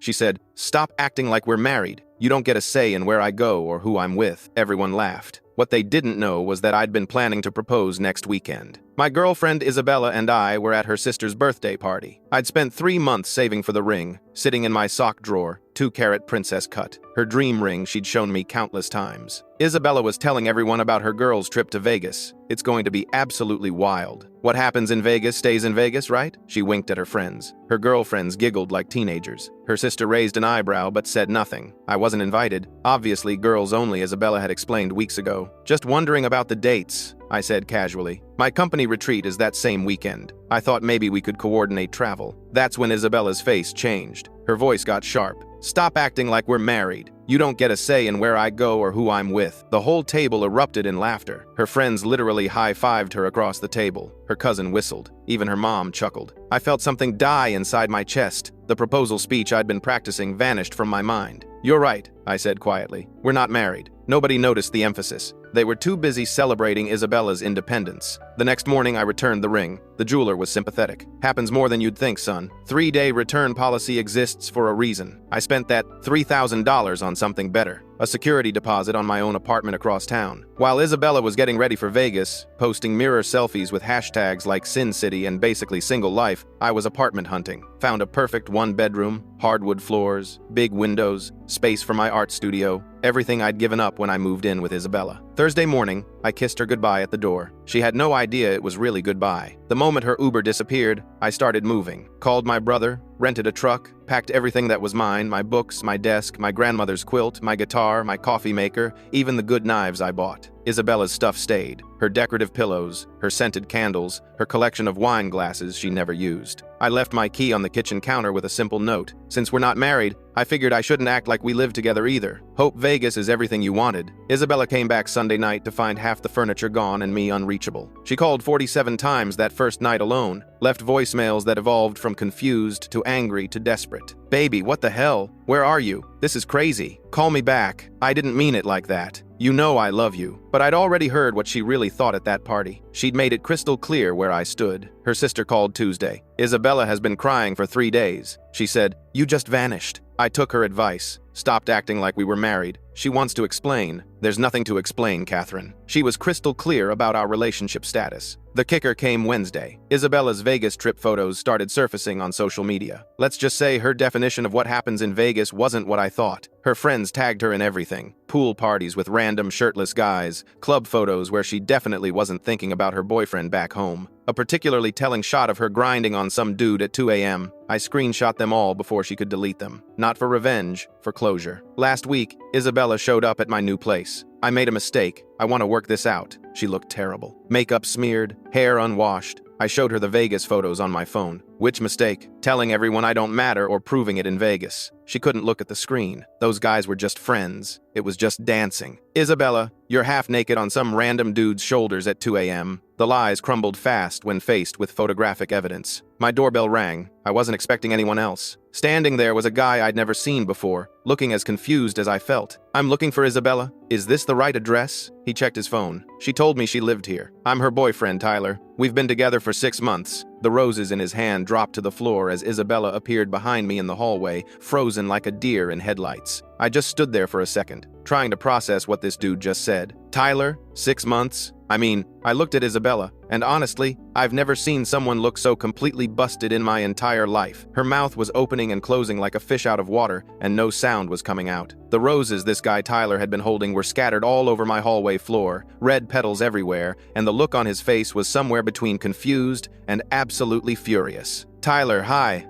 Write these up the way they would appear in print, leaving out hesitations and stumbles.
She said, "Stop acting like we're married. You don't get a say in where I go or who I'm with." Everyone laughed. What they didn't know was that I'd been planning to propose next weekend. My girlfriend Isabella and I were at her sister's birthday party. I'd spent 3 months saving for the ring, sitting in my sock drawer, 2-carat princess cut, her dream ring she'd shown me countless times. Isabella was telling everyone about her girl's trip to Vegas. It's going to be absolutely wild. What happens in Vegas stays in Vegas, right? She winked at her friends. Her girlfriends giggled like teenagers. Her sister raised an eyebrow but said nothing. I wasn't invited. Obviously, girls only, Isabella had explained weeks ago. Just wondering about the dates, I said casually. My company retreat is that same weekend. I thought maybe we could coordinate travel. That's when Isabella's face changed. Her voice got sharp. "Stop acting like we're married. You don't get a say in where I go or who I'm with." The whole table erupted in laughter. Her friends literally high-fived her across the table. Her cousin whistled. Even her mom chuckled. I felt something die inside my chest. The proposal speech I'd been practicing vanished from my mind. "You're right," I said quietly. "We're not married." Nobody noticed the emphasis. They were too busy celebrating Isabella's independence. The next morning, I returned the ring. The jeweler was sympathetic. "Happens more than you'd think, son. 3-day return policy exists for a reason. I spent that $3,000 on something better. A security deposit on my own apartment across town." While Isabella was getting ready for Vegas, posting mirror selfies with hashtags like Sin City and basically single life, I was apartment hunting. Found a perfect 1-bedroom, hardwood floors, big windows, space for my art studio, everything I'd given up when I moved in with Isabella. Thursday morning, I kissed her goodbye at the door. She had no idea it was really goodbye. The moment her Uber disappeared, I started moving. Called my brother, rented a truck, packed everything that was mine, my books, my desk, my grandmother's quilt, my guitar, my coffee maker, even the good knives I bought. Isabella's stuff stayed. Her decorative pillows, her scented candles, her collection of wine glasses she never used. I left my key on the kitchen counter with a simple note. "Since we're not married, I figured I shouldn't act like we live together either. Hope Vegas is everything you wanted." Isabella came back Sunday night to find half the furniture gone and me unreachable. She called 47 times that first night alone, left voicemails that evolved from confused to angry to desperate. "Baby, what the hell? Where are you? This is crazy. Call me back. I didn't mean it like that. You know I love you." But I'd already heard what she really thought at that party. She'd made it crystal clear where I stood. Her sister called Tuesday. "Isabella has been crying for 3 days. She said, 'You just vanished.' I took her advice. Stopped acting like we were married. She wants to explain. There's nothing to explain, Catherine. She was crystal clear about our relationship status." The kicker came Wednesday. Isabella's Vegas trip photos started surfacing on social media. Let's just say her definition of what happens in Vegas wasn't what I thought. Her friends tagged her in everything. Pool parties with random shirtless guys, club photos where she definitely wasn't thinking about her boyfriend back home. A particularly telling shot of her grinding on some dude at 2 a.m. I screenshot them all before she could delete them. Not for revenge, for closure. Last week, Isabella showed up at my new place. "I made a mistake. I want to work this out." She looked terrible. Makeup smeared, hair unwashed. I showed her the Vegas photos on my phone. "Which mistake? Telling everyone I don't matter or proving it in Vegas?" She couldn't look at the screen. Those guys were just friends. It was just dancing. "Isabella, you're half naked on some random dude's shoulders at 2 a.m. The lies crumbled fast when faced with photographic evidence. My doorbell rang. I wasn't expecting anyone else. Standing there was a guy I'd never seen before, looking as confused as I felt. "I'm looking for Isabella. Is this the right address?" He checked his phone. "She told me she lived here. I'm her boyfriend, Tyler. We've been together for 6 months. The roses in his hand dropped to the floor as Isabella appeared behind me in the hallway, frozen like a deer in headlights. I just stood there for a second, trying to process what this dude just said. Tyler? 6 months? I looked at Isabella, and honestly, I've never seen someone look so completely busted in my entire life. Her mouth was opening and closing like a fish out of water, and no sound was coming out. The roses this guy Tyler had been holding were scattered all over my hallway floor, red petals everywhere, and the look on his face was somewhere between confused and absolutely furious. "Tyler, hi.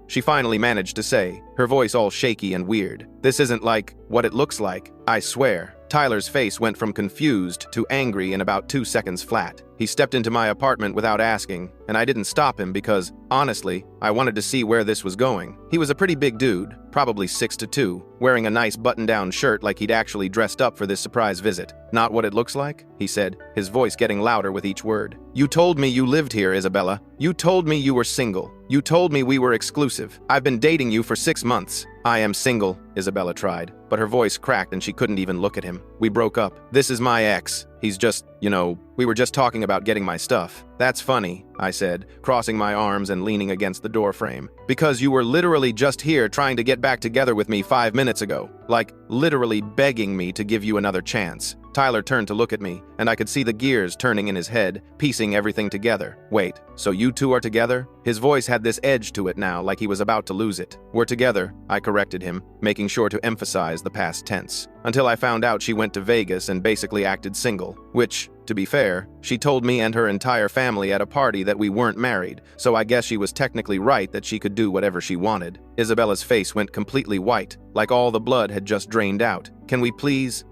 She finally managed to say, her voice all shaky and weird. "This isn't like what it looks like, I swear." Tyler's face went from confused to angry in about 2 seconds flat. He stepped into my apartment without asking, and I didn't stop him because, honestly, I wanted to see where this was going. He was a pretty big dude, probably 6'2", wearing a nice button-down shirt like he'd actually dressed up for this surprise visit. "Not what it looks like?" he said, his voice getting louder with each word. "You told me you lived here, Isabella. You told me you were single. You told me we were exclusive. I've been dating you for 6 months. I am single, Isabella tried, but her voice cracked and she couldn't even look at him. We broke up. This is my ex. He's just, we were just talking about getting my stuff. That's funny, I said, crossing my arms and leaning against the door frame. Because you were literally just here trying to get back together with me 5 minutes ago. Like, literally begging me to give you another chance. Tyler turned to look at me, and I could see the gears turning in his head, piecing everything together. Wait, so you two are together? His voice had this edge to it now, like he was about to lose it. We're together, I corrected him, making sure to emphasize the past tense. Until I found out she went to Vegas and basically acted single, which, to be fair, she told me and her entire family at a party that we weren't married, so I guess she was technically right that she could do whatever she wanted. Isabella's face went completely white, like all the blood had just drained out. Can we please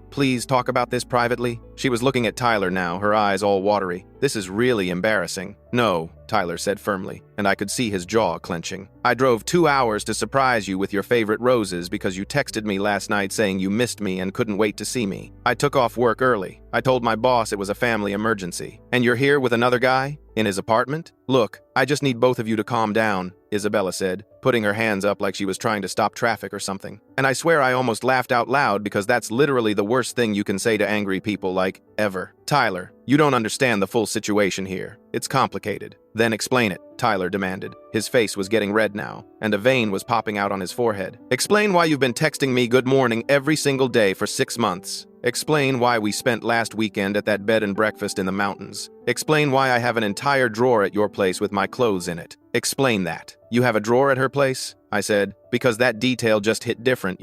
talk about this privately? She was looking at Tyler now, her eyes all watery. This is really embarrassing. No, Tyler said firmly, and I could see his jaw clenching. I drove 2 hours to surprise you with your favorite roses because you texted me last night saying you missed me and couldn't wait to see me. I took off work early. I told my boss it was a family emergency. And you're here with another guy? In his apartment? Look, I just need both of you to calm down, Isabella said, putting her hands up like she was trying to stop traffic or something. And I swear I almost laughed out loud because that's literally the worst thing you can say to angry people, like, ever. Tyler, you don't understand the full situation here. It's complicated. Then explain it, Tyler demanded. His face was getting red now, and a vein was popping out on his forehead. Explain why you've been texting me good morning every single day for 6 months. Explain why we spent last weekend at that bed and breakfast in the mountains. Explain why I have an entire drawer at your place with my clothes in it. Explain that. You have a drawer at her place? I said, because that detail just hit different,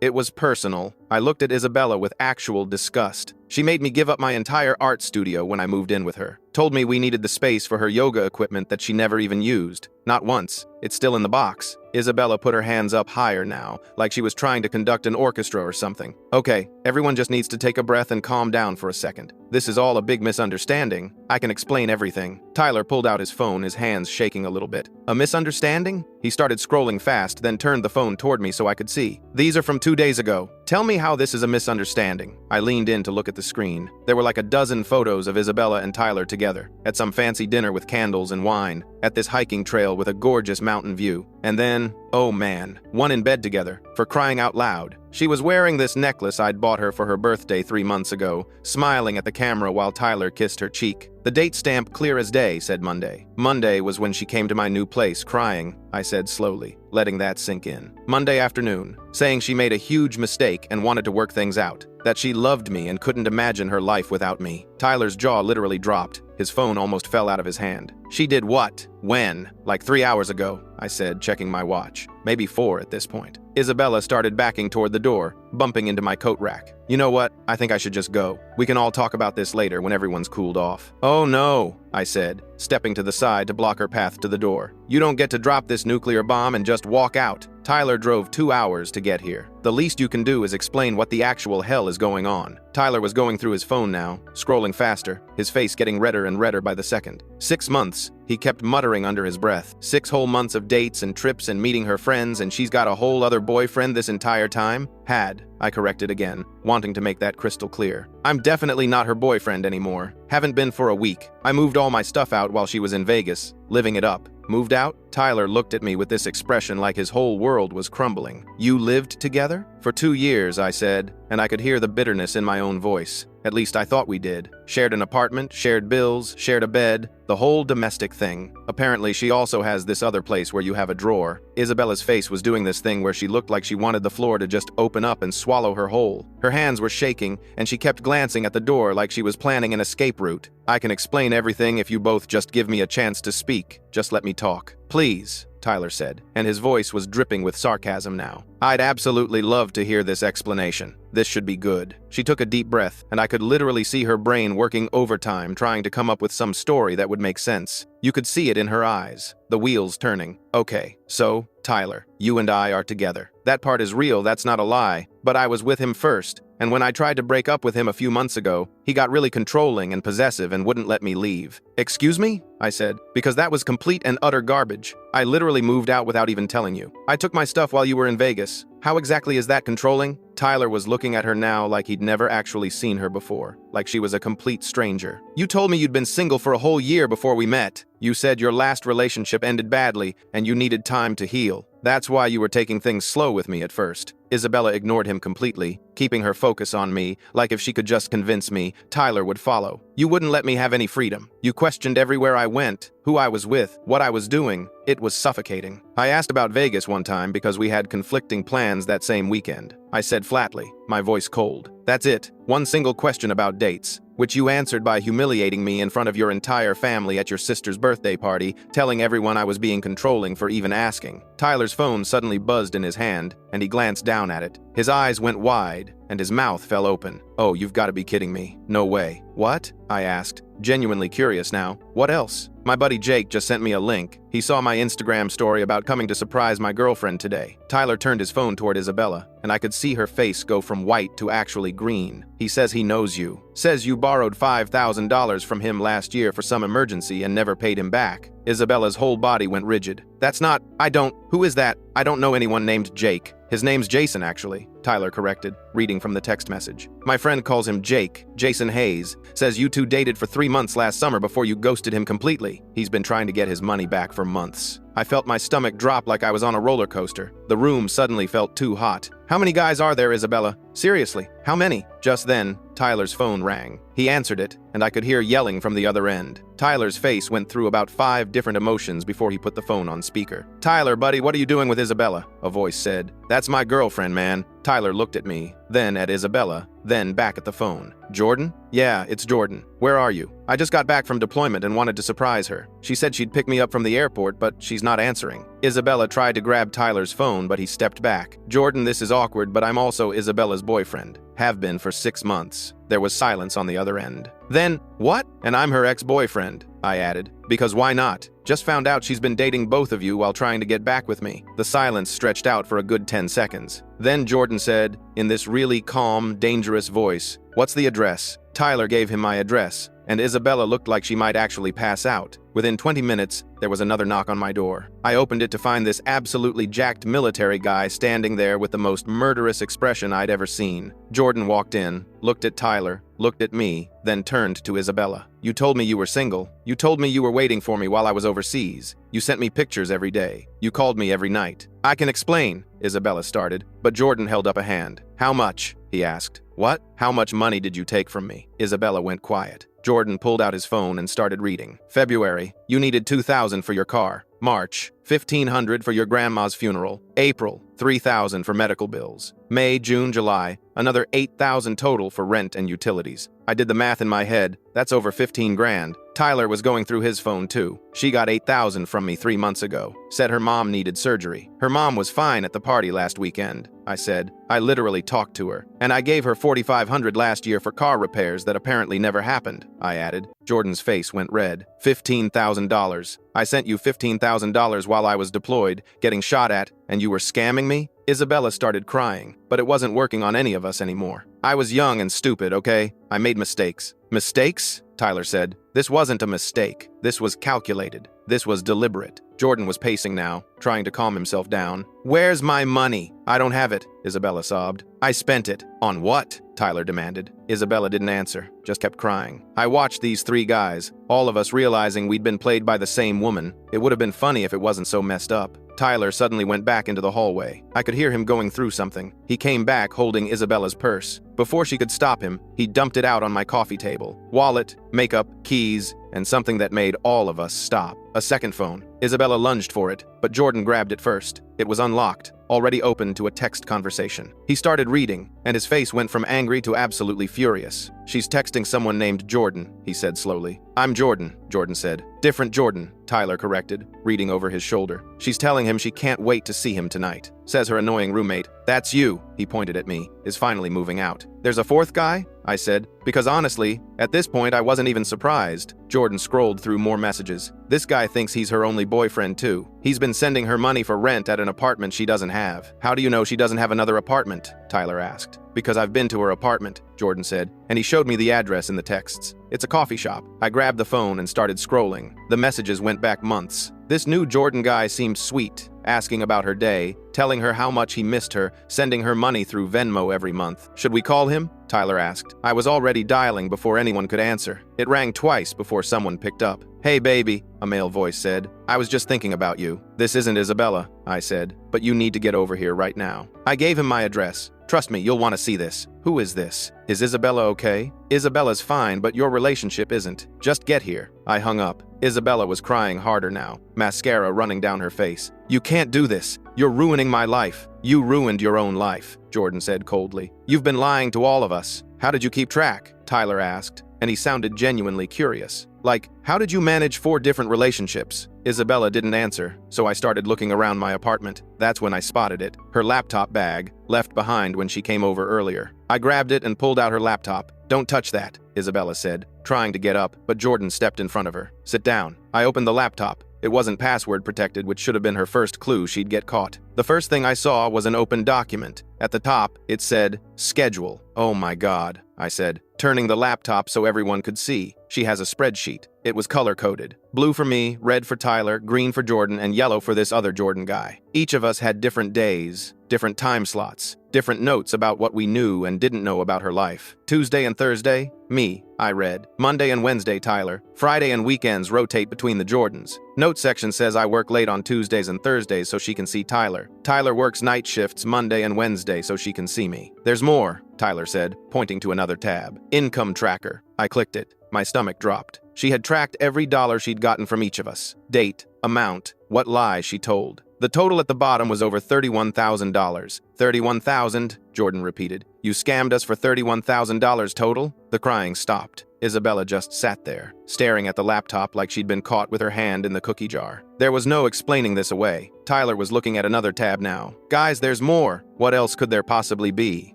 It was personal. I looked at Isabella with actual disgust. She made me give up my entire art studio when I moved in with her. Told me we needed the space for her yoga equipment that she never even used. Not once. It's still in the box. Isabella put her hands up higher now, like she was trying to conduct an orchestra or something. Okay, everyone just needs to take a breath and calm down for a second. This is all a big misunderstanding. I can explain everything. Tyler pulled out his phone, his hands shaking a little bit. A misunderstanding? He started scrolling fast, then turned the phone toward me so I could see. These are from 2 days ago. Tell me how this is a misunderstanding. I leaned in to look at the screen. There were like a dozen photos of Isabella and Tyler together, at some fancy dinner with candles and wine, at this hiking trail with a gorgeous mountain view. And then, oh man, one in bed together, for crying out loud. She was wearing this necklace I'd bought her for her birthday 3 months ago, smiling at the camera while Tyler kissed her cheek. The date stamp clear as day said Monday. Monday was when she came to my new place crying, I said slowly, letting that sink in. Monday afternoon, saying she made a huge mistake and wanted to work things out. That she loved me and couldn't imagine her life without me. Tyler's jaw literally dropped. His phone almost fell out of his hand. She did what? When? Like 3 hours ago, I said, checking my watch. Maybe 4 at this point. Isabella started backing toward the door, bumping into my coat rack. You know what? I think I should just go. We can all talk about this later when everyone's cooled off. Oh no, I said, stepping to the side to block her path to the door. You don't get to drop this nuclear bomb and just walk out. Tyler drove 2 hours to get here. The least you can do is explain what the actual hell is going on. Tyler was going through his phone now, scrolling faster, his face getting redder and redder by the second. 6 months, he kept muttering under his breath. 6 whole months of dates and trips and meeting her friends, and she's got a whole other boyfriend this entire time? Had, I corrected again, wanting to make that crystal clear. I'm definitely not her boyfriend anymore. Haven't been for a week. I moved all my stuff out while she was in Vegas, living it up. Moved out? Tyler looked at me with this expression like his whole world was crumbling. You lived together? For 2 years, I said, and I could hear the bitterness in my own voice. At least I thought we did. Shared an apartment, shared bills, shared a bed, the whole domestic thing. Apparently, she also has this other place where you have a drawer. Isabella's face was doing this thing where she looked like she wanted the floor to just open up and swallow her whole. Her hands were shaking, and she kept glancing at the door like she was planning an escape route. I can explain everything if you both just give me a chance to speak. Just let me talk. Please, Tyler said, and his voice was dripping with sarcasm now. I'd absolutely love to hear this explanation. This should be good. She took a deep breath, and I could literally see her brain working overtime trying to come up with some story that would make sense. You could see it in her eyes, the wheels turning. Okay, so, Tyler, you and I are together. That part is real, that's not a lie, but I was with him first. And when I tried to break up with him a few months ago, he got really controlling and possessive and wouldn't let me leave. Excuse me? I said, because that was complete and utter garbage. I literally moved out without even telling you. I took my stuff while you were in Vegas. How exactly is that controlling? Tyler was looking at her now like he'd never actually seen her before, like she was a complete stranger. You told me you'd been single for a whole year before we met. You said your last relationship ended badly and you needed time to heal. That's why you were taking things slow with me at first. Isabella ignored him completely, keeping her focus on me, like if she could just convince me, Tyler would follow. You wouldn't let me have any freedom. You questioned everywhere I went, who I was with, what I was doing. It was suffocating. I asked about Vegas one time because we had conflicting plans that same weekend. I said flatly, my voice cold. That's it. One single question about dates, which you answered by humiliating me in front of your entire family at your sister's birthday party, telling everyone I was being controlling for even asking. Tyler's phone suddenly buzzed in his hand, and he glanced down at it. His eyes went wide, and his mouth fell open. Oh, you've got to be kidding me. No way. What? I asked, genuinely curious now. What else? My buddy Jake just sent me a link. He saw my Instagram story about coming to surprise my girlfriend today. Tyler turned his phone toward Isabella, and I could see her face go from white to actually green. He says he knows you. Says you borrowed $5,000 from him last year for some emergency and never paid him back. Isabella's whole body went rigid. Who is that? I don't know anyone named Jake. His name's Jason, actually, Tyler corrected, reading from the text message. My friend calls him Jake, Jason Hayes, says you two dated for 3 months last summer before you ghosted him completely. He's been trying to get his money back for months. I felt my stomach drop like I was on a roller coaster. The room suddenly felt too hot. How many guys are there, Isabella? Seriously, how many? Just then, Tyler's phone rang. He answered it, and I could hear yelling from the other end. Tyler's face went through about 5 different emotions before he put the phone on speaker. Tyler, buddy, what are you doing with Isabella? A voice said. That's my girlfriend, man. Tyler looked at me, then at Isabella, then back at the phone. Jordan? Yeah, it's Jordan. Where are you? I just got back from deployment and wanted to surprise her. She said she'd pick me up from the airport, but she's not answering. Isabella tried to grab Tyler's phone, but he stepped back. Jordan, this is awkward, but I'm also Isabella's boyfriend. Have been for 6 months. There was silence on the other end. Then, what? And I'm her ex-boyfriend, I added. Because why not? Just found out she's been dating both of you while trying to get back with me. The silence stretched out for a good 10 seconds. Then Jordan said, in this really calm, dangerous voice, what's the address? Tyler gave him my address, and Isabella looked like she might actually pass out. Within 20 minutes, there was another knock on my door. I opened it to find this absolutely jacked military guy standing there with the most murderous expression I'd ever seen. Jordan walked in, looked at Tyler, looked at me, then turned to Isabella. You told me you were single. You told me you were waiting for me while I was overseas. You sent me pictures every day. You called me every night. I can explain, Isabella started, but Jordan held up a hand. How much? He asked. What? How much money did you take from me? Isabella went quiet. Jordan pulled out his phone and started reading. February, you needed $2,000 for your car. March, $1,500 for your grandma's funeral. April, $3,000 for medical bills. May, June, July, another $8,000 total for rent and utilities. I did the math in my head. That's over 15 grand. Tyler was going through his phone too. She got $8,000 from me 3 months ago. Said her mom needed surgery. Her mom was fine at the party last weekend, I said. I literally talked to her. And I gave her $4,500 last year for car repairs that apparently never happened, I added. Jordan's face went red. $15,000. I sent you $15,000 while I was deployed, getting shot at, and you were scamming me? Isabella started crying, but it wasn't working on any of us anymore. I was young and stupid, okay? I made mistakes. Mistakes? Tyler said. This wasn't a mistake. This was calculated. This was deliberate. Jordan was pacing now, trying to calm himself down. Where's my money? I don't have it, Isabella sobbed. I spent it. On what? Tyler demanded. Isabella didn't answer, just kept crying. I watched these 3 guys, all of us realizing we'd been played by the same woman. It would have been funny if it wasn't so messed up. Tyler suddenly went back into the hallway. I could hear him going through something. He came back holding Isabella's purse. Before she could stop him, he dumped it out on my coffee table. Wallet, makeup, keys, and something that made all of us stop. A second phone. Isabella lunged for it, but Jordan grabbed it first. It was unlocked, already open to a text conversation. He started reading, and his face went from angry to absolutely furious. She's texting someone named Jordan, he said slowly. I'm Jordan, Jordan said. Different Jordan, Tyler corrected, reading over his shoulder. She's telling him she can't wait to see him tonight. Says her annoying roommate. That's you, he pointed at me, is finally moving out. There's a 4th guy? I said, because honestly, at this point I wasn't even surprised. Jordan scrolled through more messages. This guy thinks he's her only boyfriend too. He's been sending her money for rent at an apartment she doesn't have. How do you know she doesn't have another apartment? Tyler asked. Because I've been to her apartment, Jordan said, and he showed me the address in the texts. It's a coffee shop. I grabbed the phone and started scrolling. The messages went back months. This new Jordan guy seemed sweet, asking about her day, telling her how much he missed her, sending her money through Venmo every month. Should we call him? Tyler asked. I was already dialing before anyone could answer. It rang twice before someone picked up. Hey baby, a male voice said. I was just thinking about you. This isn't Isabella, I said, but you need to get over here right now. I gave him my address. Trust me, you'll want to see this. Who is this? Is Isabella okay? Isabella's fine, but your relationship isn't. Just get here. I hung up. Isabella was crying harder now, mascara running down her face. You can't do this. You're ruining my life. You ruined your own life, Jordan said coldly. You've been lying to all of us. How did you keep track? Tyler asked, and he sounded genuinely curious. Like, how did you manage 4 different relationships? Isabella didn't answer, so I started looking around my apartment. That's when I spotted it, her laptop bag, left behind when she came over earlier. I grabbed it and pulled out her laptop. Don't touch that, Isabella said, trying to get up, but Jordan stepped in front of her. Sit down. I opened the laptop. It wasn't password protected, which should have been her first clue she'd get caught. The first thing I saw was an open document. At the top, it said, schedule. Oh my God, I said, turning the laptop so everyone could see. She has a spreadsheet. It was color-coded. Blue for me, red for Tyler, green for Jordan, and yellow for this other Jordan guy. Each of us had different days, different time slots, different notes about what we knew and didn't know about her life. Tuesday and Thursday, me, I read. Monday and Wednesday, Tyler. Friday and weekends rotate between the Jordans. Note section says I work late on Tuesdays and Thursdays so she can see Tyler. Tyler works night shifts Monday and Wednesday so she can see me. There's more, Tyler said, pointing to another tab. Income tracker. I clicked it. My stomach dropped. She had tracked every dollar she'd gotten from each of us. Date, amount, what lie she told. The total at the bottom was over $31,000. $31,000, Jordan repeated. You scammed us for $31,000 total? The crying stopped. Isabella just sat there, staring at the laptop like she'd been caught with her hand in the cookie jar. There was no explaining this away. Tyler was looking at another tab now. Guys, there's more. What else could there possibly be?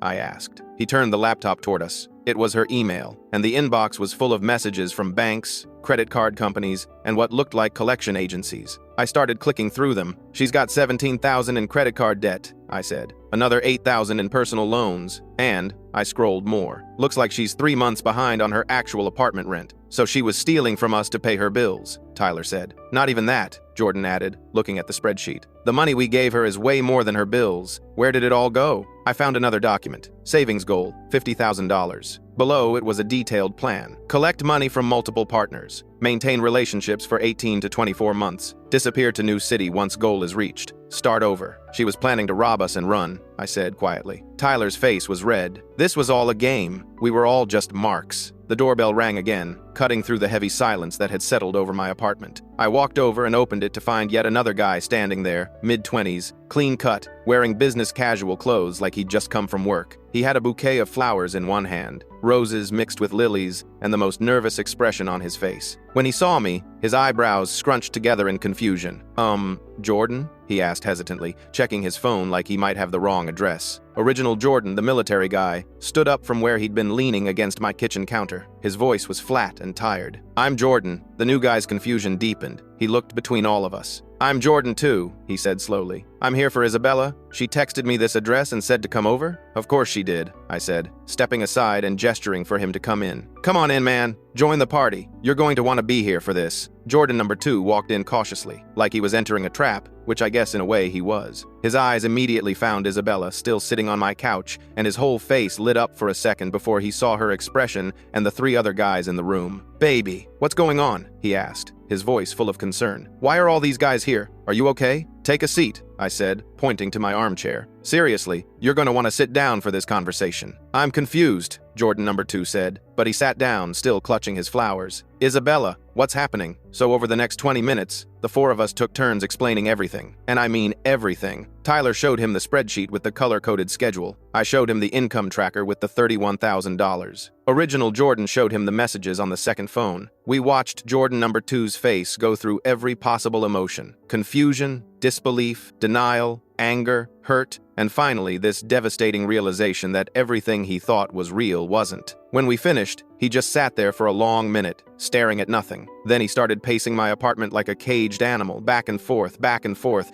I asked. He turned the laptop toward us. It was her email, and the inbox was full of messages from banks, credit card companies, and what looked like collection agencies. I started clicking through them. She's got $17,000 in credit card debt, I said. Another $8,000 in personal loans, and I scrolled more. Looks like she's 3 months behind on her actual apartment rent. So she was stealing from us to pay her bills, Tyler said. Not even that, Jordan added, looking at the spreadsheet. The money we gave her is way more than her bills. Where did it all go? I found another document. Savings goal, $50,000. Below, it was a detailed plan. Collect money from multiple partners. Maintain relationships for 18 to 24 months. Disappear to new city once goal is reached. Start over. She was planning to rob us and run, I said quietly. Tyler's face was red. This was all a game. We were all just marks. The doorbell rang again, cutting through the heavy silence that had settled over my apartment. I walked over and opened it to find yet another guy standing there, mid-20s, clean cut, wearing business casual clothes like he'd just come from work. He had a bouquet of flowers in one hand, roses mixed with lilies, and the most nervous expression on his face. When he saw me, his eyebrows scrunched together in confusion. Jordan? He asked hesitantly, checking his phone like he might have the wrong address. Original Jordan, the military guy, stood up from where he'd been leaning against my kitchen counter. His voice was flat and tired. I'm Jordan. The new guy's confusion deepened. He looked between all of us. I'm Jordan too, he said slowly. I'm here for Isabella. She texted me this address and said to come over? Of course she did, I said, stepping aside and gesturing for him to come in. Come on in, man. Join the party. You're going to want to be here for this. Jordan number 2 walked in cautiously, like he was entering a trap, which I guess in a way he was. His eyes immediately found Isabella still sitting on my couch, and his whole face lit up for a second before he saw her expression and the 3 other guys in the room. Baby, what's going on? He asked, his voice full of concern. Why are all these guys here? Are you okay? Take a seat, I said, pointing to my armchair. Seriously, you're going to want to sit down for this conversation. I'm confused, Jordan number 2 said, but he sat down, still clutching his flowers. Isabella, what's happening? So over the next 20 minutes, the 4 of us took turns explaining everything. And I mean everything. Tyler showed him the spreadsheet with the color-coded schedule. I showed him the income tracker with the $31,000. Original Jordan showed him the messages on the second phone. We watched Jordan number 2's face go through every possible emotion. Confusion, disbelief, denial, anger, hurt, and finally this devastating realization that everything he thought was real wasn't. When we finished, he just sat there for a long minute, staring at nothing. Then he started pacing my apartment like a caged animal, back and forth,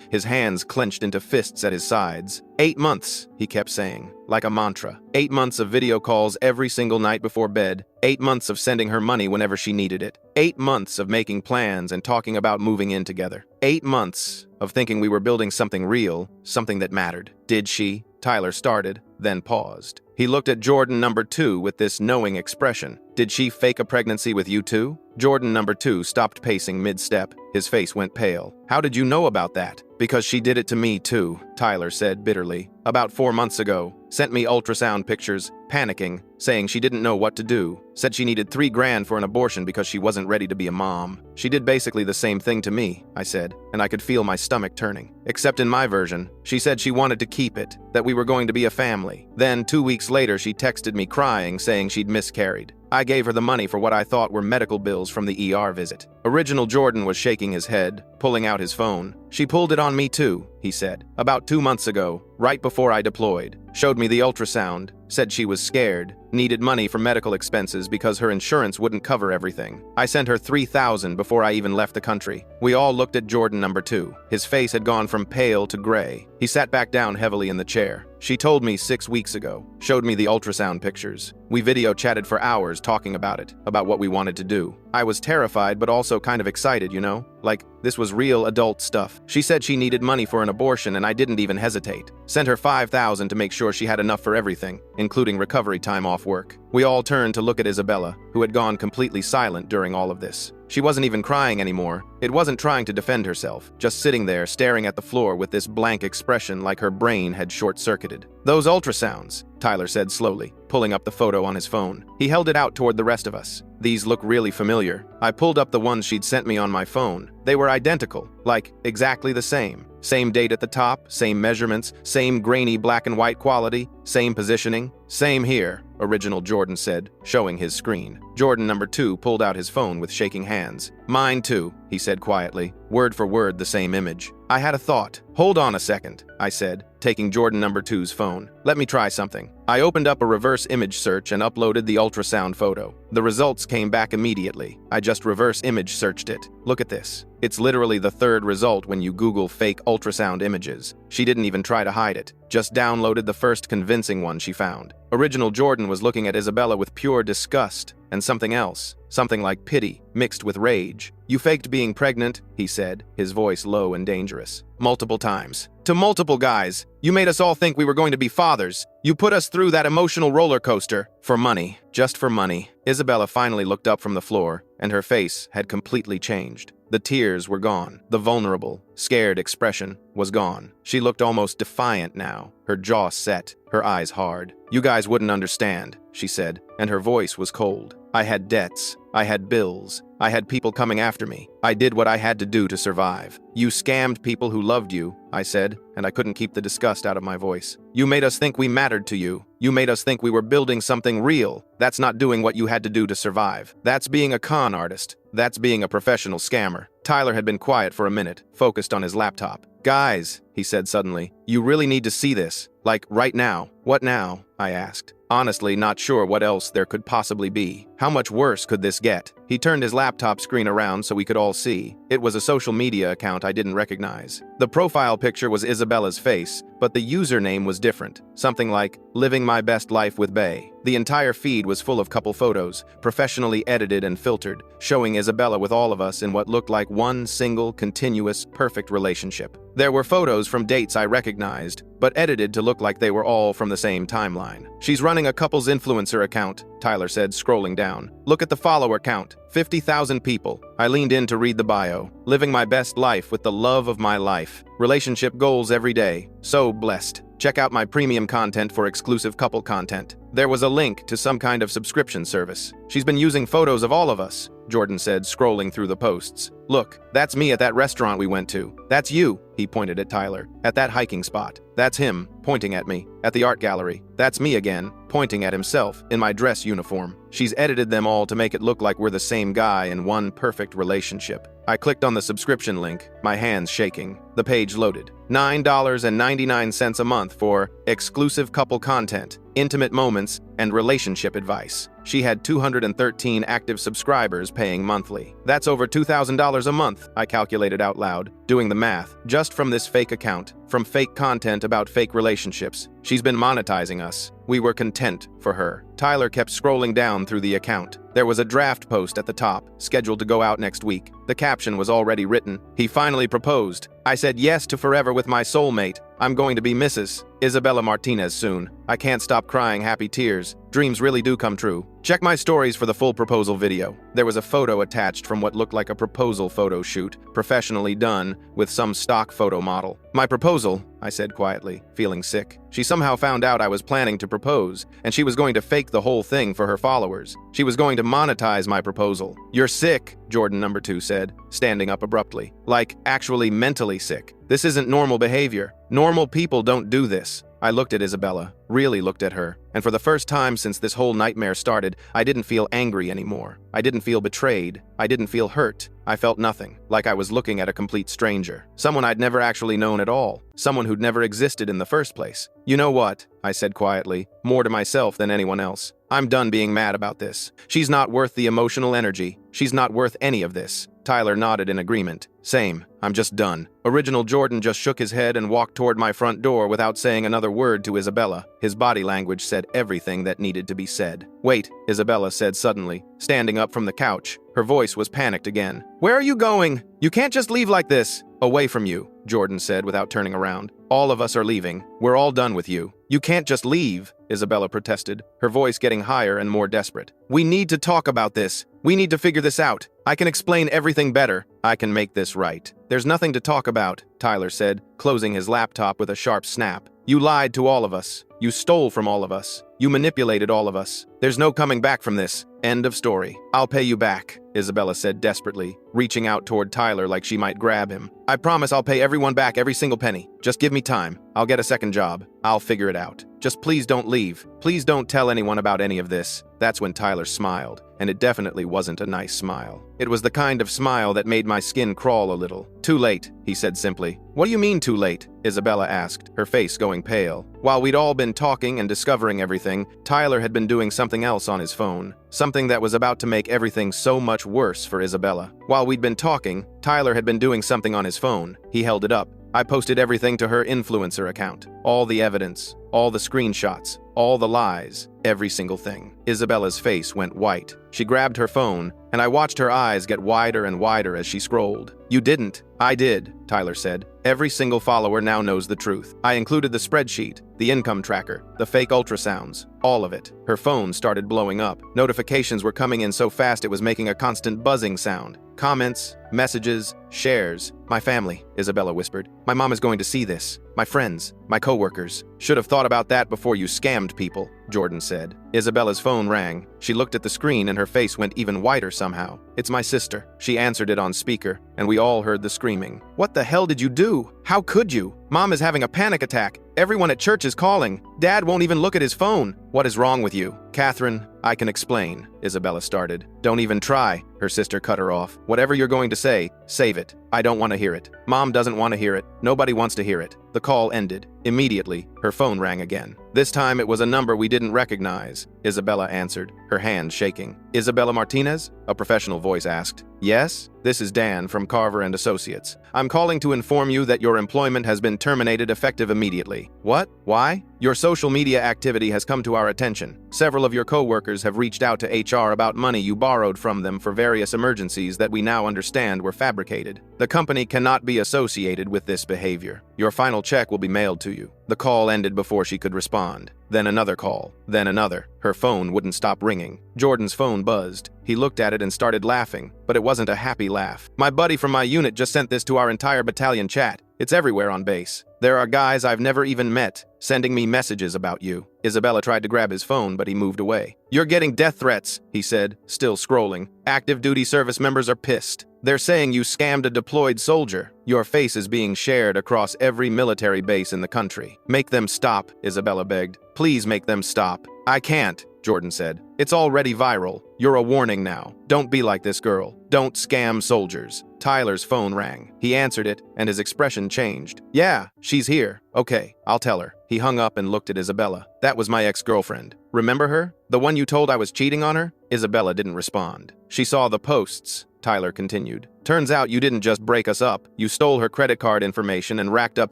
his hands clenched into fists at his sides. 8 months, he kept saying, like a mantra. 8 months of video calls every single night before bed. 8 months of sending her money whenever she needed it. 8 months of making plans and talking about moving in together. 8 months of thinking we were building something real, something that mattered. Did she? Tyler started, then paused. He looked at Jordan number 2 with this knowing expression. Did she fake a pregnancy with you too? Jordan number 2 stopped pacing mid-step. His face went pale. How did you know about that? Because she did it to me too, Tyler said bitterly. About 4 months ago. Sent me ultrasound pictures, panicking, saying she didn't know what to do. Said she needed $3 grand for an abortion because she wasn't ready to be a mom. She did basically the same thing to me, I said, and I could feel my stomach turning. Except in my version, she said she wanted to keep it, that we were going to be a family. Then 2 weeks later she texted me crying saying she'd miscarried. I gave her the money for what I thought were medical bills from the ER visit. Original Jordan was shaking his head, pulling out his phone. She pulled it on me too, he said. About 2 months ago, right before I deployed. Showed me the ultrasound. Said she was scared. Needed money for medical expenses because her insurance wouldn't cover everything. I sent her $3,000 before I even left the country. We all looked at Jordan number 2. His face had gone from pale to gray. He sat back down heavily in the chair. She told me 6 weeks ago. Showed me the ultrasound pictures. We video chatted for hours talking about it, about what we wanted to do. I was terrified but also kind of excited, you know? Like, this was real adult stuff. She said she needed money for an abortion and I didn't even hesitate. Sent her $5,000 to make sure she had enough for everything, including recovery time off work. We all turned to look at Isabella, who had gone completely silent during all of this. She wasn't even crying anymore. It wasn't trying to defend herself, just sitting there staring at the floor with this blank expression like her brain had short-circuited. Those ultrasounds, Tyler said slowly, pulling up the photo on his phone. He held it out toward the rest of us. These look really familiar. I pulled up the ones she'd sent me on my phone. They were identical, like exactly the same. Same date at the top, same measurements, same grainy black and white quality, same positioning. Same here, Original Jordan said, showing his screen. Jordan number 2 pulled out his phone with shaking hands. Mine too, he said quietly, word for word the same image. I had a thought. Hold on a second, I said, taking Jordan number 2's phone. Let me try something. I opened up a reverse image search and uploaded the ultrasound photo. The results came back immediately. I just reverse image searched it. Look at this. It's literally the third result when you Google fake ultrasound images. She didn't even try to hide it. Just downloaded the first convincing one she found. Original Jordan was looking at Isabella with pure disgust and something else, something like pity, mixed with rage. You faked being pregnant, he said, his voice low and dangerous. Multiple times. To multiple guys. You made us all think we were going to be fathers. You put us through that emotional roller coaster. For money. Just for money. Isabella finally looked up from the floor, and her face had completely changed. The tears were gone. The vulnerable, scared expression was gone. She looked almost defiant now, her jaw set, her eyes hard. You guys wouldn't understand, she said, and her voice was cold. I had debts. I had bills. I had people coming after me. I did what I had to do to survive. You scammed people who loved you, I said, and I couldn't keep the disgust out of my voice. You made us think we mattered to you. You made us think we were building something real. That's not doing what you had to do to survive. That's being a con artist. That's being a professional scammer. Tyler had been quiet for a minute, focused on his laptop. Guys, he said suddenly, you really need to see this. Like, right now. What now? I asked. Honestly, not sure what else there could possibly be. How much worse could this get? He turned his laptop screen around so we could all see. It was a social media account I didn't recognize. The profile picture was Isabella's face, but the username was different. Something like, Living My Best Life with Bae. The entire feed was full of couple photos, professionally edited and filtered, showing Isabella with all of us in what looked like one single, continuous, perfect relationship. There were photos from dates I recognized, but edited to look like they were all from the same timeline. She's running a couple's influencer account, Tyler said, scrolling down. Look at the follower count. 50,000 people. I leaned in to read the bio. Living my best life with the love of my life. Relationship goals every day. So blessed. Check out my premium content for exclusive couple content. There was a link to some kind of subscription service. She's been using photos of all of us, Jordan said, scrolling through the posts. Look, that's me at that restaurant we went to. That's you, he pointed at Tyler, at that hiking spot. That's him, pointing at me, at the art gallery. That's me again, pointing at himself, in my dress uniform. She's edited them all to make it look like we're the same guy in one perfect relationship. I clicked on the subscription link, my hands shaking. The page loaded. $9.99 a month for exclusive couple content, intimate moments, and relationship advice. She had 213 active subscribers paying monthly. That's over $2,000 a month, I calculated out loud, doing the math, just from this fake account, from fake content about fake relationships. She's been monetizing us. We were content for her. Tyler kept scrolling down through the account. There was a draft post at the top, scheduled to go out next week. The caption was already written. He finally proposed. I said yes to forever with my soulmate. I'm going to be Mrs. Isabella Martinez soon. I can't stop crying happy tears. Dreams really do come true. Check my stories for the full proposal video. There was a photo attached from what looked like a proposal photo shoot, professionally done, with some stock photo model. My proposal, I said quietly, feeling sick. She somehow found out I was planning to propose, and she was going to fake the whole thing for her followers. She was going to monetize my proposal. You're sick, Jordan number 2 said, standing up abruptly. Like, actually mentally sick. This isn't normal behavior. Normal people don't do this. I looked at Isabella, really looked at her, and for the first time since this whole nightmare started, I didn't feel angry anymore. I didn't feel betrayed. I didn't feel hurt. I felt nothing, like I was looking at a complete stranger. Someone I'd never actually known at all. Someone who'd never existed in the first place. You know what? I said quietly, more to myself than anyone else. I'm done being mad about this. She's not worth the emotional energy. She's not worth any of this. Tyler nodded in agreement. Same. I'm just done. Original Jordan just shook his head and walked toward my front door without saying another word to Isabella. His body language said everything that needed to be said. Wait, Isabella said suddenly, standing up from the couch. Her voice was panicked again. Where are you going? You can't just leave like this. Away from you, Jordan said without turning around. All of us are leaving. We're all done with you. You can't just leave, Isabella protested, her voice getting higher and more desperate. We need to talk about this. We need to figure this out. I can explain everything better. I can make this right. There's nothing to talk about, Tyler said, closing his laptop with a sharp snap. You lied to all of us. You stole from all of us. You manipulated all of us. There's no coming back from this. End of story. I'll pay you back, Isabella said desperately, reaching out toward Tyler like she might grab him. I promise I'll pay everyone back every single penny. Just give me time. I'll get a second job. I'll figure it out. Just please don't leave. Please don't tell anyone about any of this. That's when Tyler smiled, and it definitely wasn't a nice smile. It was the kind of smile that made my skin crawl a little. Too late, he said simply. What do you mean too late? Isabella asked, her face going pale. While we'd all been talking and discovering everything, Tyler had been doing something else on his phone. Something that was about to make everything so much worse for Isabella. While we'd been talking, Tyler had been doing something on his phone. He held it up. I posted everything to her influencer account. All the evidence, all the screenshots, all the lies, every single thing. Isabella's face went white. She grabbed her phone, and I watched her eyes get wider and wider as she scrolled. You didn't. I did, Tyler said. Every single follower now knows the truth. I included the spreadsheet, the income tracker, the fake ultrasounds, all of it. Her phone started blowing up. Notifications were coming in so fast it was making a constant buzzing sound. Comments, messages, shares. My family, Isabella whispered. My mom is going to see this. My friends, my coworkers. Should have thought about that before you scammed people, Jordan said. Isabella's phone rang. She looked at the screen and her face went even whiter somehow. It's my sister. She answered it on speaker, and we all heard the screaming. What the hell did you do? How could you? Mom is having a panic attack. Everyone at church is calling. Dad won't even look at his phone. What is wrong with you? Catherine, I can explain, Isabella started. Don't even try, her sister cut her off. Whatever you're going to say, save it. I don't want to hear it. Mom doesn't want to hear it. Nobody wants to hear it. The call ended. Immediately, her phone rang again. This time it was a number we didn't recognize. Isabella answered, her hand shaking. Isabella Martinez? A professional voice asked. Yes? This is Dan from Carver and Associates. I'm calling to inform you that your employment has been terminated effective immediately. What? Why? Your social media activity has come to our attention. Several of your coworkers have reached out to HR about money you borrowed from them for various emergencies that we now understand were fabricated. The company cannot be associated with this behavior. Your final check will be mailed to you. The call ended before she could respond. Then another call. Then another. Her phone wouldn't stop ringing. Jordan's phone buzzed. He looked at it and started laughing, but it wasn't a happy laugh. My buddy from my unit just sent this to our entire battalion chat. It's everywhere on base. There are guys I've never even met sending me messages about you. Isabella tried to grab his phone, but he moved away. You're getting death threats, he said, still scrolling. Active duty service members are pissed. They're saying you scammed a deployed soldier. Your face is being shared across every military base in the country. Make them stop, Isabella begged. Please make them stop. I can't, Jordan said. It's already viral. You're a warning now. Don't be like this girl. Don't scam soldiers. Tyler's phone rang. He answered it, and his expression changed. Yeah, she's here. Okay, I'll tell her. He hung up and looked at Isabella. That was my ex-girlfriend. Remember her? The one you told I was cheating on her? Isabella didn't respond. She saw the posts. Tyler continued. Turns out you didn't just break us up. You stole her credit card information and racked up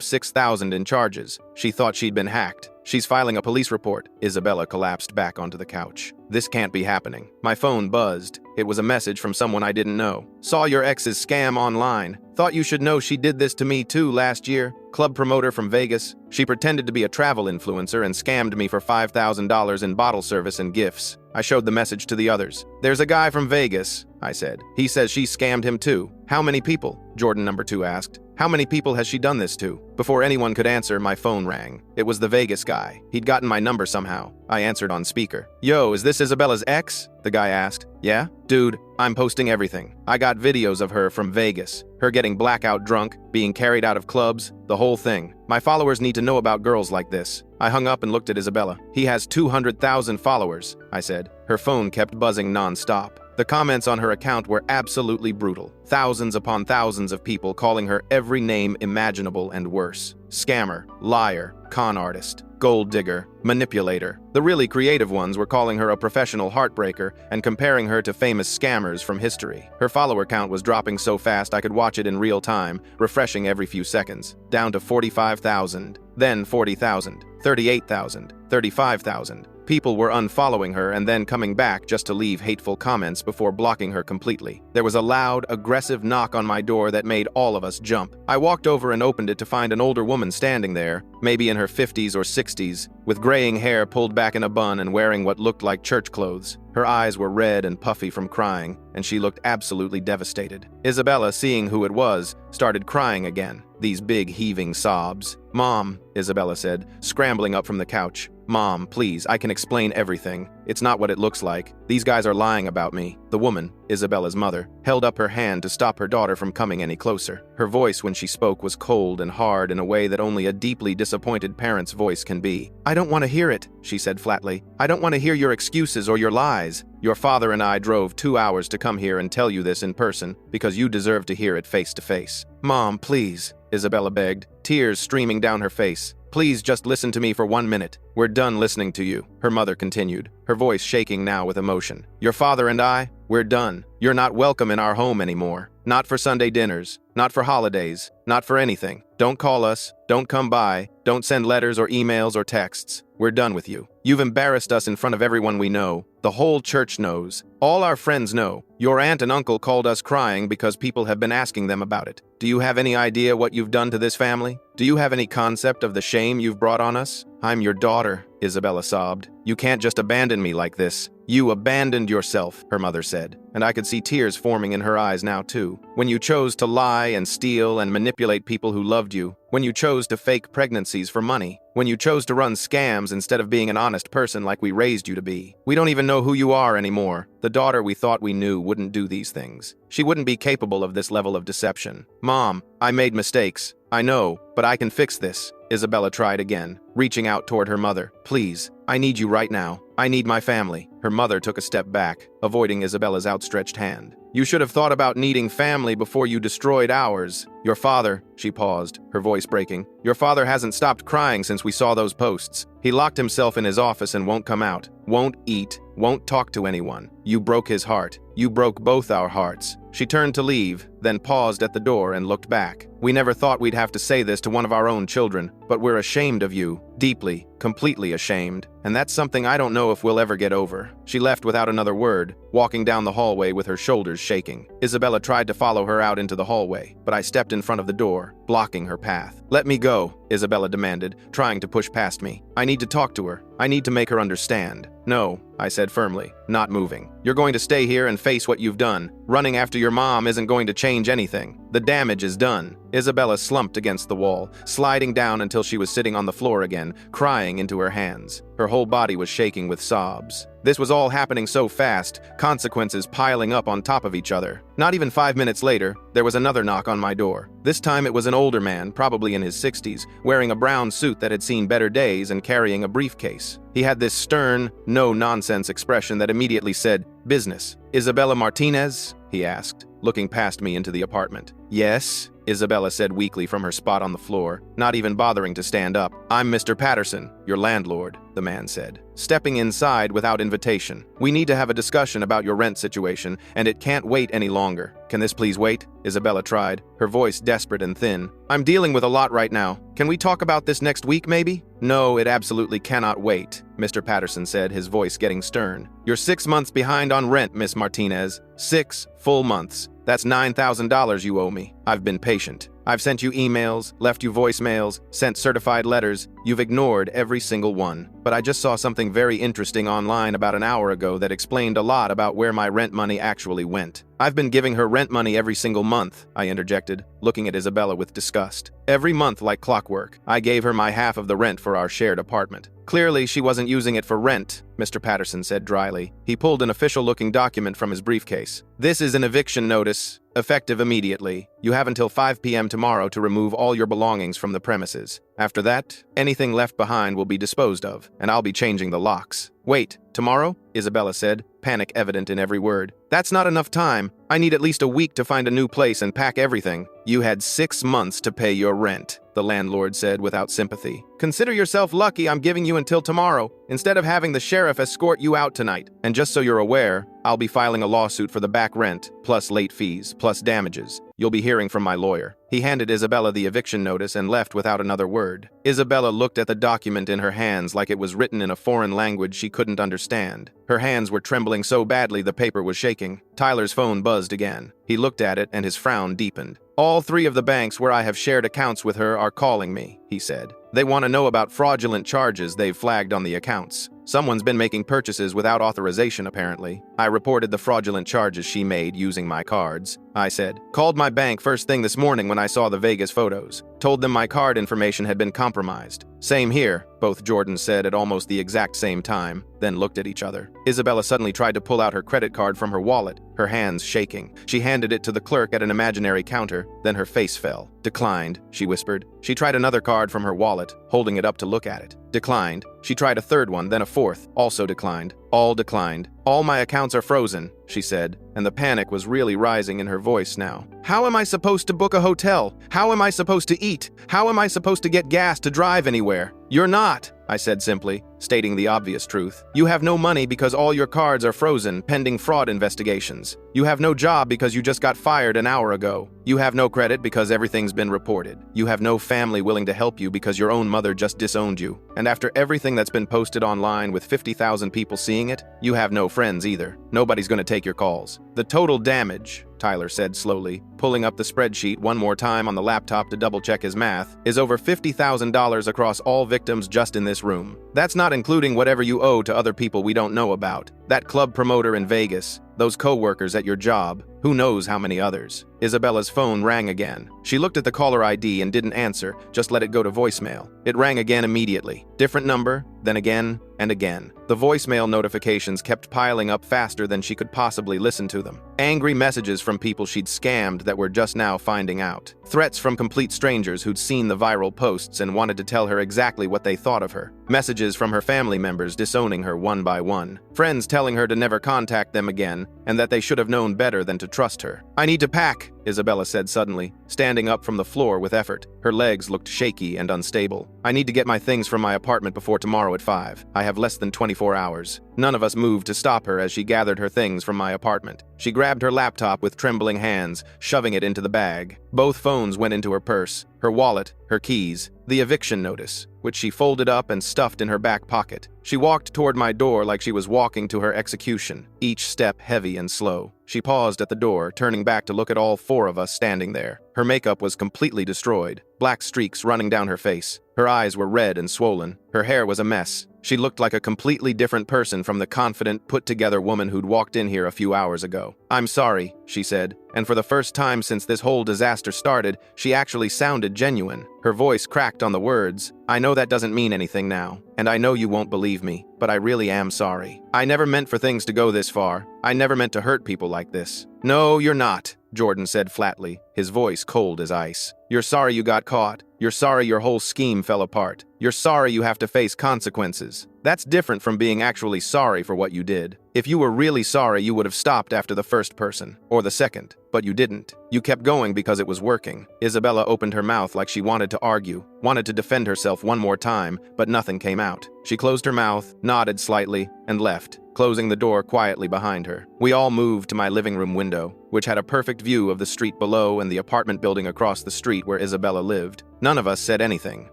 $6,000 in charges. She thought she'd been hacked. She's filing a police report. Isabella collapsed back onto the couch. This can't be happening. My phone buzzed. It was a message from someone I didn't know. Saw your ex's scam online. Thought you should know she did this to me too last year. Club promoter from Vegas. She pretended to be a travel influencer and scammed me for $5,000 in bottle service and gifts. I showed the message to the others. There's a guy from Vegas, I said. He says she scammed him too. How many people? Jordan number 2 asked. How many people has she done this to? Before anyone could answer, my phone rang. It was the Vegas guy. He'd gotten my number somehow. I answered on speaker. Yo, is this Isabella's ex? The guy asked. Yeah? Dude, I'm posting everything. I got videos of her from Vegas. Her getting blackout drunk, being carried out of clubs, the whole thing. My followers need to know about girls like this. I hung up and looked at Isabella. He has 200,000 followers, I said. Her phone kept buzzing non-stop. The comments on her account were absolutely brutal. Thousands upon thousands of people calling her every name imaginable and worse. Scammer, liar, con artist, gold digger, manipulator. The really creative ones were calling her a professional heartbreaker and comparing her to famous scammers from history. Her follower count was dropping so fast I could watch it in real time, refreshing every few seconds, down to 45,000, then 40,000, 38,000, 35,000. People were unfollowing her and then coming back just to leave hateful comments before blocking her completely. There was a loud, aggressive knock on my door that made all of us jump. I walked over and opened it to find an older woman standing there, maybe in her 50s or 60s, with graying hair pulled back in a bun and wearing what looked like church clothes. Her eyes were red and puffy from crying, and she looked absolutely devastated. Isabella, seeing who it was, started crying again. These big heaving sobs. Mom, Isabella said, scrambling up from the couch. Mom, please, I can explain everything. It's not what it looks like. These guys are lying about me. The woman, Isabella's mother, held up her hand to stop her daughter from coming any closer. Her voice when she spoke was cold and hard in a way that only a deeply disappointed parent's voice can be. I don't want to hear it, she said flatly. I don't want to hear your excuses or your lies. Your father and I drove 2 hours to come here and tell you this in person because you deserve to hear it face to face. Mom, please, Isabella begged, tears streaming down her face. Please just listen to me for 1 minute. We're done listening to you, her mother continued, her voice shaking now with emotion. Your father and I, we're done. You're not welcome in our home anymore. Not for Sunday dinners, not for holidays, not for anything. Don't call us, don't come by, don't send letters or emails or texts. We're done with you. You've embarrassed us in front of everyone we know. The whole church knows. All our friends know. Your aunt and uncle called us crying because people have been asking them about it. Do you have any idea what you've done to this family? Do you have any concept of the shame you've brought on us? I'm your daughter, Isabella sobbed. You can't just abandon me like this. You abandoned yourself, her mother said, and I could see tears forming in her eyes now too. When you chose to lie and steal and manipulate people who loved you, when you chose to fake pregnancies for money, when you chose to run scams instead of being an honest person like we raised you to be. We don't even know who you are anymore. The daughter we thought we knew wouldn't do these things. She wouldn't be capable of this level of deception. Mom, I made mistakes. I know, but I can fix this. Isabella tried again, reaching out toward her mother. Please, I need you right now. I need my family. Her mother took a step back, avoiding Isabella's outstretched hand. You should have thought about needing family before you destroyed ours. Your father, she paused, her voice breaking. Your father hasn't stopped crying since we saw those posts. He locked himself in his office and won't come out, won't eat, won't talk to anyone. You broke his heart. You broke both our hearts. She turned to leave, then paused at the door and looked back. We never thought we'd have to say this to one of our own children, but we're ashamed of you. Deeply, completely ashamed. And that's something I don't know if we'll ever get over. She left without another word, walking down the hallway with her shoulders shaking. Isabella tried to follow her out into the hallway, but I stepped in front of the door, blocking her path. Let me go, Isabella demanded, trying to push past me. I need to talk to her. I need to make her understand. No, I said firmly, not moving. You're going to stay here and face what you've done. Running after your mom isn't going to change anything. The damage is done. Isabella slumped against the wall, sliding down until she was sitting on the floor again, crying into her hands. Her whole body was shaking with sobs. This was all happening so fast, consequences piling up on top of each other. Not even 5 minutes later, there was another knock on my door. This time it was an older man, probably in his 60s, wearing a brown suit that had seen better days and carrying a briefcase. He had this stern, no-nonsense expression that immediately said, "Business. Isabella Martinez?" he asked, looking past me into the apartment. "Yes," Isabella said weakly from her spot on the floor, not even bothering to stand up. "I'm Mr. Patterson, your landlord," the man said, stepping inside without invitation. "We need to have a discussion about your rent situation, and it can't wait any longer. Can this please wait?" Isabella tried, her voice desperate and thin. "I'm dealing with a lot right now. Can we talk about this next week, maybe?" "No, it absolutely cannot wait," Mr. Patterson said, his voice getting stern. "You're 6 months behind on rent, Miss Martinez. 6 full months. That's $9,000 you owe me. I've been patient. I've sent you emails, left you voicemails, sent certified letters. You've ignored every single one. But I just saw something very interesting online about an hour ago that explained a lot about where my rent money actually went. I've been giving her rent money every single month, I interjected, looking at Isabella with disgust. Every month like clockwork. I gave her my half of the rent for our shared apartment. Clearly, she wasn't using it for rent, Mr. Patterson said dryly. He pulled an official-looking document from his briefcase. This is an eviction notice, effective immediately. You have until 5 p.m. tomorrow to remove all your belongings from the premises. After that, anything left behind will be disposed of, and I'll be changing the locks. Wait, tomorrow? Isabella said, panic evident in every word. That's not enough time. I need at least a week to find a new place and pack everything. You had 6 months to pay your rent, the landlord said without sympathy. Consider yourself lucky I'm giving you until tomorrow, instead of having the sheriff escort you out tonight. And just so you're aware, I'll be filing a lawsuit for the back rent, plus late fees, plus damages. You'll be hearing from my lawyer. He handed Isabella the eviction notice and left without another word. Isabella looked at the document in her hands like it was written in a foreign language she couldn't understand. Her hands were trembling so badly the paper was shaking. Tyler's phone buzzed again. He looked at it and his frown deepened. All 3 of the banks where I have shared accounts with her are calling me, he said. They want to know about fraudulent charges they've flagged on the accounts. Someone's been making purchases without authorization, apparently. I reported the fraudulent charges she made using my cards, I said. Called my bank first thing this morning when I saw the Vegas photos. Told them my card information had been compromised. Same here, both Jordans said at almost the exact same time, then looked at each other. Isabella suddenly tried to pull out her credit card from her wallet, her hands shaking. She handed it to the clerk at an imaginary counter, then her face fell. Declined, she whispered. She tried another card from her wallet, holding it up to look at it. Declined. She tried a third one, then a fourth. Also declined. All declined. All my accounts are frozen, she said, and the panic was really rising in her voice now. How am I supposed to book a hotel? How am I supposed to eat? How am I supposed to get gas to drive anywhere? You're not, I said simply, stating the obvious truth. You have no money because all your cards are frozen, pending fraud investigations. You have no job because you just got fired an hour ago. You have no credit because everything's been reported. You have no family willing to help you because your own mother just disowned you. And after everything that's been posted online with 50,000 people seeing it, you have no friends either. Nobody's going to take your calls. The total damage, Tyler said slowly, pulling up the spreadsheet one more time on the laptop to double-check his math, is over $50,000 across all victims just in this room. That's not including whatever you owe to other people we don't know about. That club promoter in Vegas, those co-workers at your job, who knows how many others. Isabella's phone rang again. She looked at the caller ID and didn't answer, just let it go to voicemail. It rang again immediately. Different number, then again, and again. The voicemail notifications kept piling up faster than she could possibly listen to them. Angry messages from people she'd scammed that were just now finding out. Threats from complete strangers who'd seen the viral posts and wanted to tell her exactly what they thought of her. Messages from her family members disowning her one by one. Friends telling her to never contact them again, and that they should have known better than to trust her. I need to pack, Isabella said suddenly, standing up from the floor with effort. Her legs looked shaky and unstable. I need to get my things from my apartment before tomorrow at 5. I have less than 24 hours. None of us moved to stop her as she gathered her things from my apartment. She grabbed her laptop with trembling hands, shoving it into the bag. Both phones went into her purse, her wallet, her keys, the eviction notice, which she folded up and stuffed in her back pocket. She walked toward my door like she was walking to her execution, each step heavy and slow. She paused at the door, turning back to look at all 4 of us standing there. Her makeup was completely destroyed, black streaks running down her face. Her eyes were red and swollen. Her hair was a mess. She looked like a completely different person from the confident, put-together woman who'd walked in here a few hours ago. I'm sorry, she said, and for the first time since this whole disaster started, she actually sounded genuine. Her voice cracked on the words. I know that doesn't mean anything now, and I know you won't believe me, but I really am sorry. I never meant for things to go this far. I never meant to hurt people like this. No, you're not, Jordan said flatly, his voice cold as ice. You're sorry you got caught. You're sorry your whole scheme fell apart. You're sorry you have to face consequences. That's different from being actually sorry for what you did. If you were really sorry, you would have stopped after the first person, or the second, but you didn't. You kept going because it was working. Isabella opened her mouth like she wanted to argue, wanted to defend herself one more time, but nothing came out. She closed her mouth, nodded slightly, and left. closing the door quietly behind her. We all moved to my living room window, which had a perfect view of the street below and the apartment building across the street where Isabella lived. None of us said anything.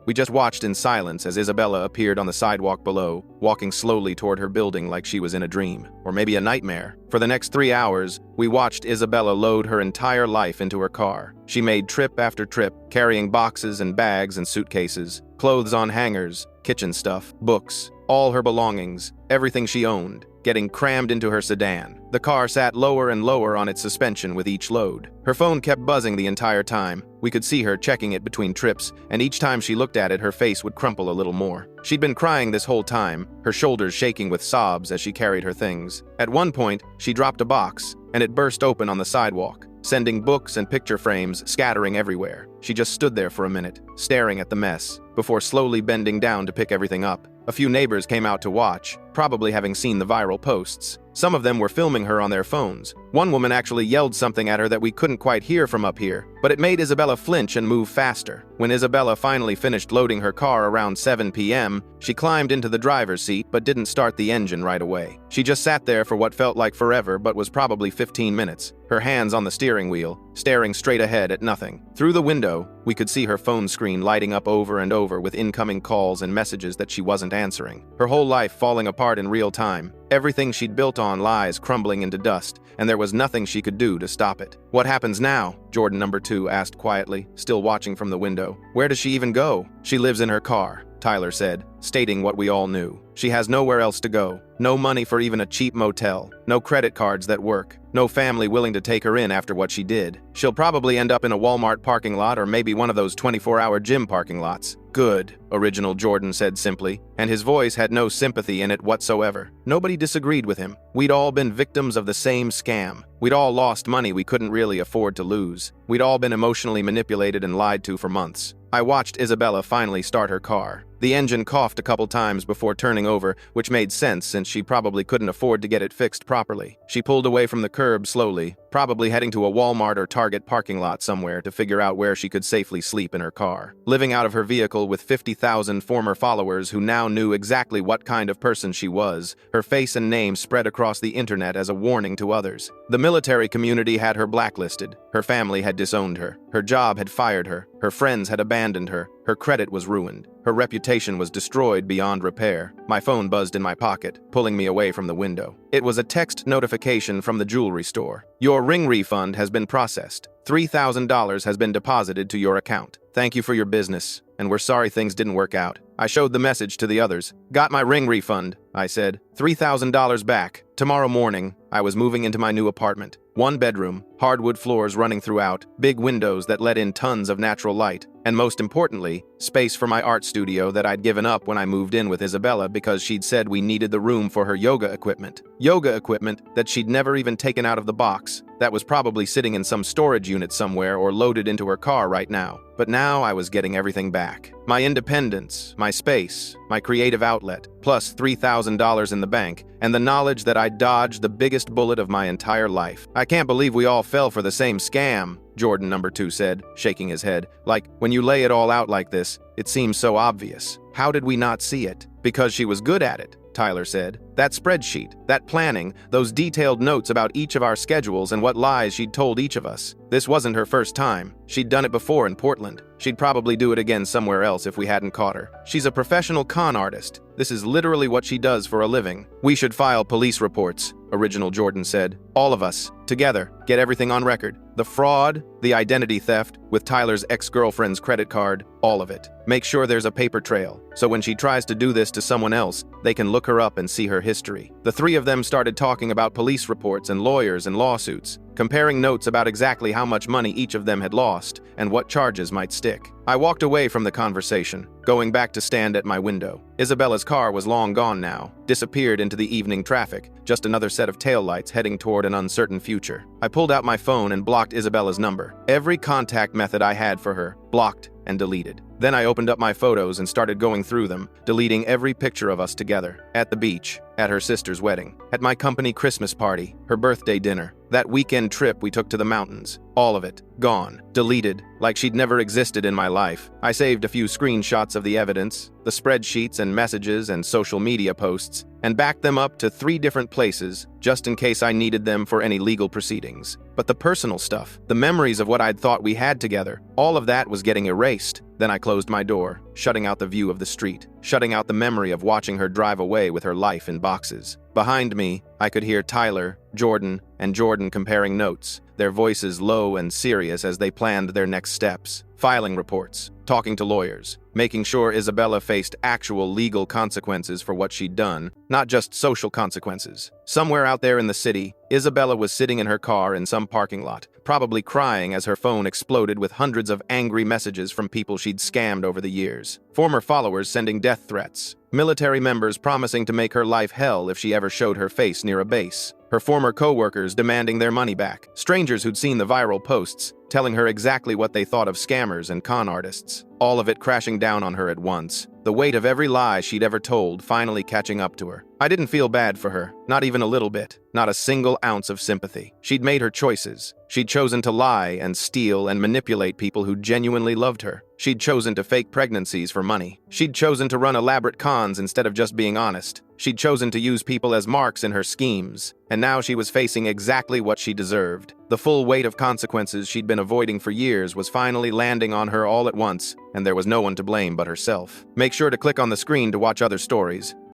We just watched in silence as Isabella appeared on the sidewalk below, walking slowly toward her building like she was in a dream, or maybe a nightmare. For the next 3 hours, we watched Isabella load her entire life into her car. She made trip after trip, carrying boxes and bags and suitcases, clothes on hangers, kitchen stuff, books, all her belongings, everything she owned, getting crammed into her sedan. The car sat lower and lower on its suspension with each load. Her phone kept buzzing the entire time. We could see her checking it between trips, and each time she looked at it, her face would crumple a little more. She'd been crying this whole time, her shoulders shaking with sobs as she carried her things. At one point, she dropped a box, and it burst open on the sidewalk, sending books and picture frames scattering everywhere. She just stood there for a minute, staring at the mess, before slowly bending down to pick everything up. A few neighbors came out to watch, probably having seen the viral posts. Some of them were filming her on their phones. One woman actually yelled something at her that we couldn't quite hear from up here, but it made Isabella flinch and move faster. When Isabella finally finished loading her car around 7 p.m., she climbed into the driver's seat but didn't start the engine right away. She just sat there for what felt like forever but was probably 15 minutes, her hands on the steering wheel, staring straight ahead at nothing. Through the window, we could see her phone screen lighting up over and over with incoming calls and messages that she wasn't answering. Her whole life falling apart in real time. Everything she'd built on lies crumbling into dust, and there was nothing she could do to stop it. "What happens now?" Jordan number 2 asked quietly, still watching from the window. "Where does she even go?" "She lives in her car," Tyler said, stating what we all knew. "She has nowhere else to go. No money for even a cheap motel. No credit cards that work. No family willing to take her in after what she did. She'll probably end up in a Walmart parking lot or maybe one of those 24-hour gym parking lots." "Good," Original Jordan said simply, and his voice had no sympathy in it whatsoever. Nobody disagreed with him. We'd all been victims of the same scam. We'd all lost money we couldn't really afford to lose. We'd all been emotionally manipulated and lied to for months. I watched Isabella finally start her car. The engine coughed a couple times before turning over, which made sense since she probably couldn't afford to get it fixed properly. She pulled away from the curb slowly, probably heading to a Walmart or Target parking lot somewhere to figure out where she could safely sleep in her car. Living out of her vehicle with 50,000 former followers who now knew exactly what kind of person she was, her face and name spread across the internet as a warning to others. The military community had her blacklisted. Her family had disowned her. Her job had fired her. Her friends had abandoned her. Her credit was ruined. Her reputation was destroyed beyond repair. My phone buzzed in my pocket, pulling me away from the window. It was a text notification from the jewelry store. "Your ring refund has been processed. $3,000 has been deposited to your account. Thank you for your business, and we're sorry things didn't work out." I showed the message to the others. "Got my ring refund," I said. $3,000 back. Tomorrow morning, I was moving into my new apartment. 1 bedroom, hardwood floors running throughout, big windows that let in tons of natural light, and most importantly, space for my art studio that I'd given up when I moved in with Isabella because she'd said we needed the room for her yoga equipment. Yoga equipment that she'd never even taken out of the box, that was probably sitting in some storage unit somewhere or loaded into her car right now. But now I was getting everything back. My independence, my space, my creative outlet, plus $3,000 in the bank, and the knowledge that I'd dodged the biggest bullet of my entire life. "I can't believe we all fell for the same scam," Jordan number 2 said, shaking his head. "Like, when you lay it all out like this, it seems so obvious. How did we not see it?" "Because she was good at it," Tyler said. "That spreadsheet, that planning, those detailed notes about each of our schedules and what lies she'd told each of us. This wasn't her first time. She'd done it before in Portland. She'd probably do it again somewhere else if we hadn't caught her. She's a professional con artist. This is literally what she does for a living. We should file police reports," Original Jordan said. "All of us, together, get everything on record. The fraud, the identity theft, with Tyler's ex-girlfriend's credit card, all of it. Make sure there's a paper trail, so when she tries to do this to someone else, they can look her up and see her history." The 3 of them started talking about police reports and lawyers and lawsuits, comparing notes about exactly how much money each of them had lost and what charges might stick. I walked away from the conversation, going back to stand at my window. Isabella's car was long gone now, disappeared into the evening traffic, just another set of taillights heading toward an uncertain future. I pulled out my phone and blocked Isabella's number. Every contact method I had for her, blocked and deleted. Then I opened up my photos and started going through them, deleting every picture of us together. At the beach, at her sister's wedding, at my company Christmas party, her birthday dinner, That weekend trip we took to the mountains. All of it. Gone. Deleted. Like she'd never existed in my life. I saved a few screenshots of the evidence, the spreadsheets and messages and social media posts, and backed them up to 3 different places, just in case I needed them for any legal proceedings. But the personal stuff, the memories of what I'd thought we had together, all of that was getting erased. Then I closed my door, shutting out the view of the street, shutting out the memory of watching her drive away with her life in boxes. Behind me, I could hear Tyler, Jordan, and Jordan comparing notes, their voices low and serious as they planned their next steps, filing reports, talking to lawyers, making sure Isabella faced actual legal consequences for what she'd done, not just social consequences. Somewhere out there in the city, Isabella was sitting in her car in some parking lot, probably crying as her phone exploded with hundreds of angry messages from people she'd scammed over the years. Former followers sending death threats, military members promising to make her life hell if she ever showed her face near a base, her former co-workers demanding their money back, strangers who'd seen the viral posts, telling her exactly what they thought of scammers and con artists, all of it crashing down on her at once. The weight of every lie she'd ever told finally catching up to her. I didn't feel bad for her, not even a little bit, not a single ounce of sympathy. She'd made her choices. She'd chosen to lie and steal and manipulate people who genuinely loved her. She'd chosen to fake pregnancies for money. She'd chosen to run elaborate cons instead of just being honest. She'd chosen to use people as marks in her schemes. And now she was facing exactly what she deserved. The full weight of consequences she'd been avoiding for years was finally landing on her all at once, and there was no one to blame but herself. Make sure to click on the screen to watch other stories.